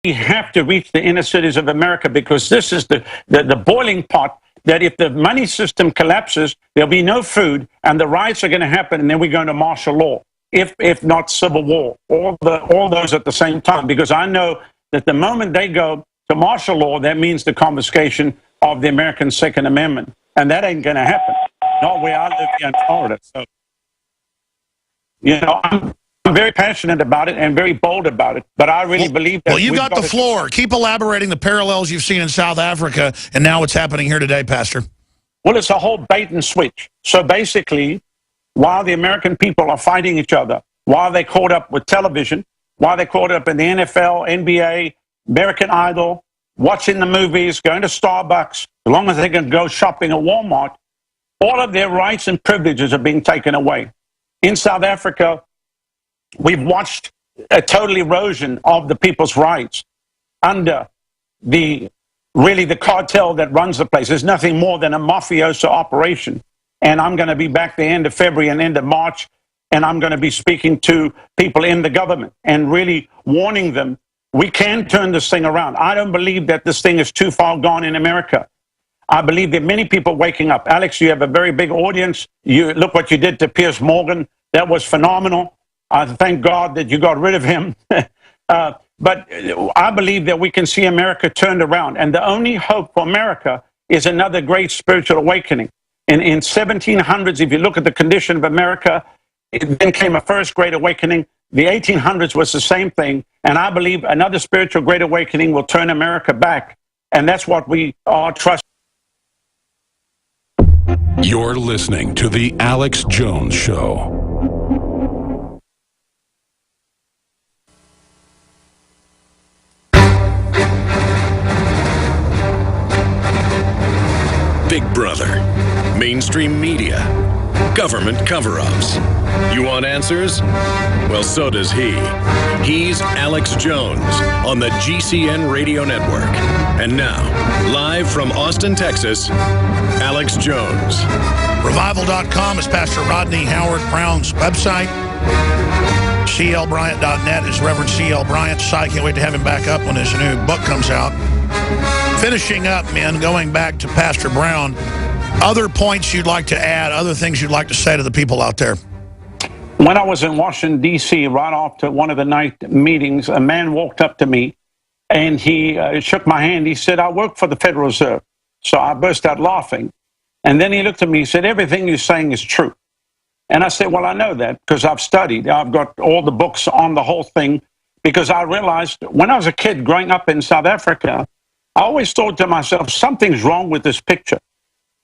have to reach the inner cities of America, because this is the boiling pot, that if the money system collapses, there'll be no food, and the riots are going to happen, and then we're going to martial law, if not civil war, all those at the same time. Because I know that the moment they go to martial law, that means the confiscation of the American Second Amendment, and that ain't going to happen. Not where I live here in Florida. So, I'm very passionate about it and very bold about it, but I really believe that. Well, you got the floor. Keep elaborating the parallels you've seen in South Africa and now what's happening here today, Pastor. Well, it's a whole bait and switch. So basically, while the American people are fighting each other, while they're caught up with television, while they're caught up in the NFL, NBA, American Idol, watching the movies, going to Starbucks, as long as they can go shopping at Walmart, all of their rights and privileges are being taken away. In South Africa, we've watched a total erosion of the people's rights under the cartel that runs the place. There's nothing more than a mafioso operation. And I'm going to be back the end of February and end of March, and I'm going to be speaking to people in the government and really warning them, we can turn this thing around. I don't believe that this thing is too far gone in America. I believe that many people waking up. Alex, you have a very big audience. You look what you did to Piers Morgan. That was phenomenal. I thank God that you got rid of him. But I believe that we can see America turned around. And the only hope for America is another great spiritual awakening. In 1700s, if you look at the condition of America, it then came a first great awakening. The 1800s was the same thing. And I believe another spiritual great awakening will turn America back. And that's what we are trusting. You're listening to The Alex Jones Show. Big Brother, mainstream media, government cover-ups. You want answers? Well, so does he. He's Alex Jones on the GCN Radio Network. And now, live from Austin, Texas, Alex Jones. Revival.com is Pastor Rodney Howard Browne's website. CLBryant.net is Reverend C.L. Bryant's site. Can't wait to have him back up when his new book comes out. Finishing up, men, going back to Pastor Browne, other points you'd like to add, other things you'd like to say to the people out there? When I was in Washington, D.C., right after one of the night meetings, a man walked up to me and he shook my hand. He said, I work for the Federal Reserve. So I burst out laughing. And then he looked at me, he said, everything you're saying is true. And I said, well, I know that because I've studied. I've got all the books on the whole thing, because I realized when I was a kid growing up in South Africa, I always thought to myself, something's wrong with this picture.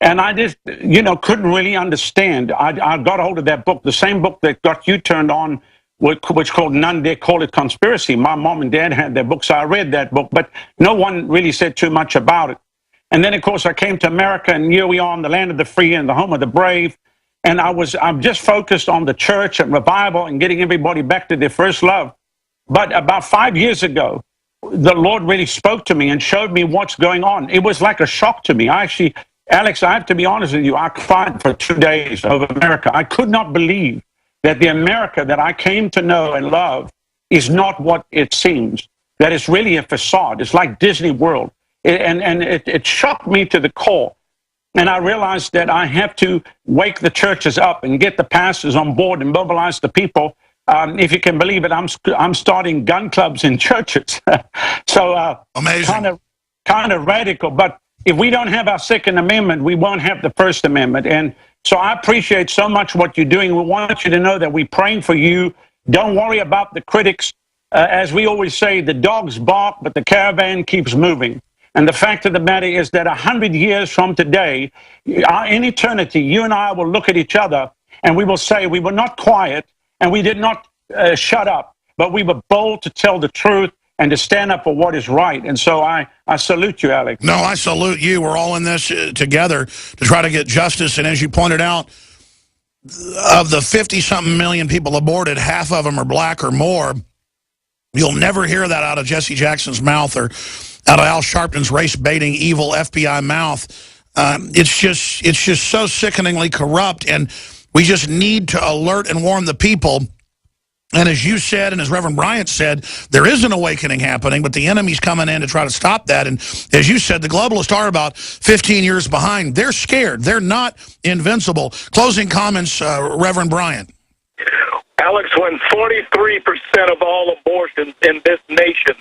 And I just, couldn't really understand. I got hold of that book, the same book that got you turned on, which called None Dare Call It Conspiracy. My mom and dad had that book, so I read that book, but no one really said too much about it. And then, of course, I came to America, and here we are in the land of the free and the home of the brave. And I'm just focused on the church and revival and getting everybody back to their first love. But about 5 years ago, the Lord really spoke to me and showed me what's going on. It was like a shock to me. Alex, I have to be honest with you, I cried for 2 days over America. I could not believe that the America that I came to know and love is not what it seems, that it's really a facade. It's like Disney World. It shocked me to the core. And I realized that I have to wake the churches up and get the pastors on board and mobilize the people. If you can believe it, I'm starting gun clubs in churches. So amazing, kind of radical. But if we don't have our Second Amendment, we won't have the First Amendment. And so I appreciate so much what you're doing. We want you to know that we're praying for you. Don't worry about the critics. As we always say, the dogs bark, but the caravan keeps moving. And the fact of the matter is that 100 years from today, in eternity, you and I will look at each other and we will say we were not quiet and we did not shut up, but we were bold to tell the truth and to stand up for what is right. And so I salute you, Alex. No, I salute you. We're all in this together to try to get justice. And as you pointed out, of the 50-something million people aborted, half of them are black or more. You'll never hear that out of Jesse Jackson's mouth or out of Al Sharpton's race-baiting, evil FBI mouth. It's just so sickeningly corrupt, and we just need to alert and warn the people And as you said, and as Reverend Bryant said, there is an awakening happening, but the enemy's coming in to try to stop that. And as you said, the globalists are about 15 years behind. They're scared. They're not invincible. Closing comments, Reverend Bryant. Alex, when 43% of all abortions in this nation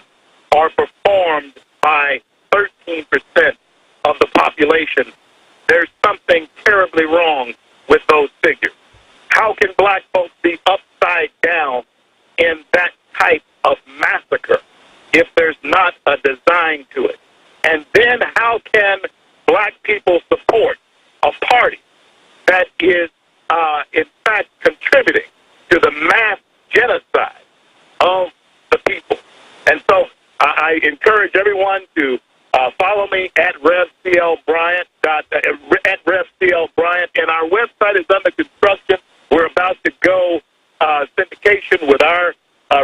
are performed by 13% of the population, there's something terribly wrong with those figures. How can black folks be upside down in that type of massacre if there's not a design to it? And then how can black people support a party that is, in fact, contributing to the mass genocide of the people? And so I encourage everyone to follow me at RevCLBryant, at RevCLBryant, and our website is under construction. We're about to go syndication with our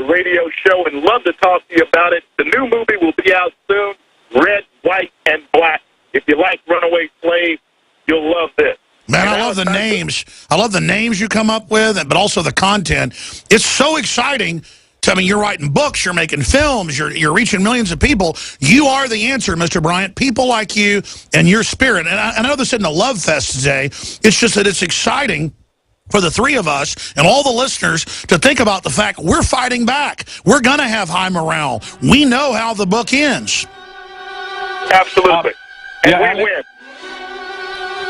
radio show and love to talk to you about it. The new movie will be out soon, Red, White, and Black. If you like Runaway Slave, you'll love this. Man, I love the names. I love the names you come up with, but also the content. It's so exciting. I mean, you're writing books, you're making films, you're reaching millions of people. You are the answer, Mr. Bryant. People like you and your spirit. And I know this isn't a love fest today. It's just that it's exciting for the three of us and all the listeners to think about the fact we're fighting back. We're going to have high morale. We know how the book ends. Absolutely. And we win.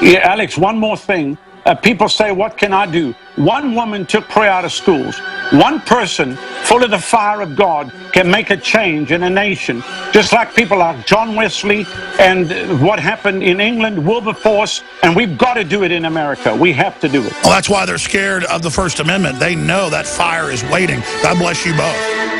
Yeah, Alex, one more thing. People say, what can I do? One woman took prayer out of schools. One person full of the fire of God can make a change in a nation. Just like people like John Wesley and what happened in England, Wilberforce, and we've got to do it in America. We have to do it. Well, that's why they're scared of the First Amendment. They know that fire is waiting. God bless you both.